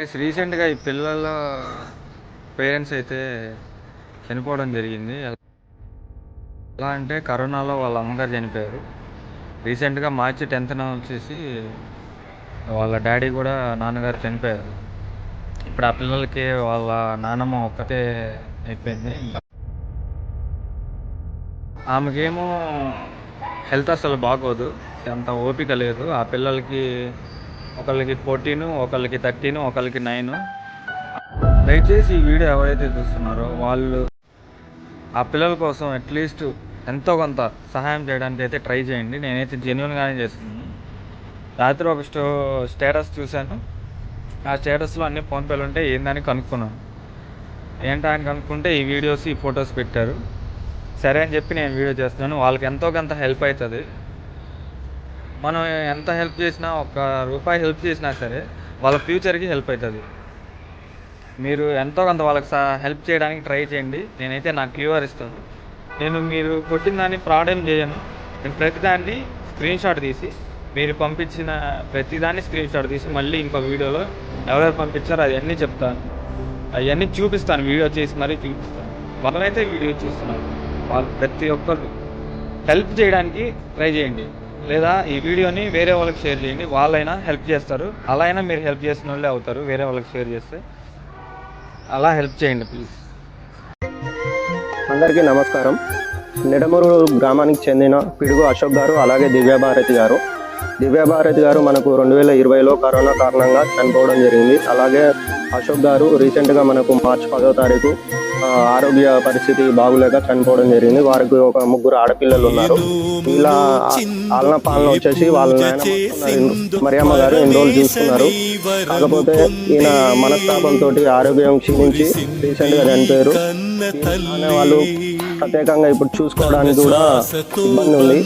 Guys రీసెంట్గా ఈ పిల్లల పేరెంట్స్ అయితే చనిపోవడం జరిగింది. ఎలా అంటే కరోనాలో వాళ్ళ అమ్మగారు చనిపోయారు. రీసెంట్గా మార్చి 10th వచ్చేసి వాళ్ళ డాడీ కూడా నాన్నగారు చనిపోయారు. ఇప్పుడు ఆ పిల్లలకి వాళ్ళ నాన్నమ్మ ఒక్కతే అయిపోయింది. ఆమెకేమో హెల్త్ అసలు బాగోదు, అంత ఓపిక లేదు. ఆ పిల్లలకి ఒకళ్ళకి 14, ఒకళ్ళకి 13, ఒకళ్ళకి 9. దయచేసి ఈ వీడియో ఎవరైతే చూస్తున్నారో వాళ్ళు ఆ పిల్లల కోసం అట్లీస్ట్ ఎంతో కొంత సహాయం చేయడానికి అయితే ట్రై చేయండి. నేనైతే జెన్యున్గానే చేస్తున్నాను. రాత్రి ఒక స్టేటస్ చూశాను. ఆ స్టేటస్లో అన్ని ఫోన్పేలు ఉంటే ఏందని కనుక్కున్నాను. ఏంటా అని కనుక్కుంటే ఈ వీడియోస్, ఈ ఫొటోస్ పెట్టారు. సరే అని చెప్పి నేను వీడియో చేస్తున్నాను. వాళ్ళకి ఎంతో కొంత హెల్ప్ అవుతుంది. మనం ఎంత హెల్ప్ చేసినా, ₹1 హెల్ప్ చేసినా సరే వాళ్ళ ఫ్యూచర్కి హెల్ప్ అవుతుంది. మీరు ఎంతో కొంత వాళ్ళకి హెల్ప్ చేయడానికి ట్రై చేయండి. నేనైతే నా క్యూఆర్ ఇస్తాను. మీరు కొట్టిన దాన్ని ఫ్రాడ్ ఏం చేయను. నేను ప్రతిదాన్ని స్క్రీన్షాట్ తీసి, మీరు పంపించిన ప్రతిదాన్ని స్క్రీన్షాట్ తీసి మళ్ళీ ఇంకో వీడియోలో ఎవరెవరు పంపించారో అవన్నీ చెప్తాను, అవన్నీ చూపిస్తాను. వీడియో చేసి మరీ చూపిస్తాను. వాళ్ళైతే వీడియో చూస్తున్నారు, వాళ్ళు ప్రతి ఒక్కరు హెల్ప్ చేయడానికి ట్రై చేయండి. లేదా ఈ వీడియోని వేరే వాళ్ళకి షేర్ చేయండి. వాళ్ళైనా హెల్ప్ చేస్తారు. అలా అయినా మీరు హెల్ప్ చేసిన వాళ్ళే అవుతారు వేరే వాళ్ళకి షేర్ చేస్తే. అలా హెల్ప్ చేయండి ప్లీజ్. అందరికీ నమస్కారం. నిడమూరు గ్రామానికి చెందిన పిడుగు అశోక్ గారు, అలాగే దివ్యభారతి గారు మనకు 2020లో కరోనా కారణంగా చనిపోవడం జరిగింది. అలాగే అశోక్ గారు రీసెంట్గా మనకు మార్చి 10వ తారీఖు ఆరోగ్య పరిస్థితి బాగులేక చనిపోవడం జరిగింది. వారికి ఒక 3 ఆడపిల్లలు ఉన్నారు. వీళ్ళ ఆలన పాలన వచ్చేసి వాళ్ళ నాయనమ్మ మరియమ్మ గారు ఎన్ని రోజులు చూసుకున్నారు. కాకపోతే ఈయన మనస్తాపంతో ఆరోగ్యం క్షీణించి రీసెంట్గా చనిపోయారు. వాళ్ళు ప్రత్యేకంగా ఇప్పుడు చూసుకోవడానికి కూడా ఇబ్బంది ఉంది.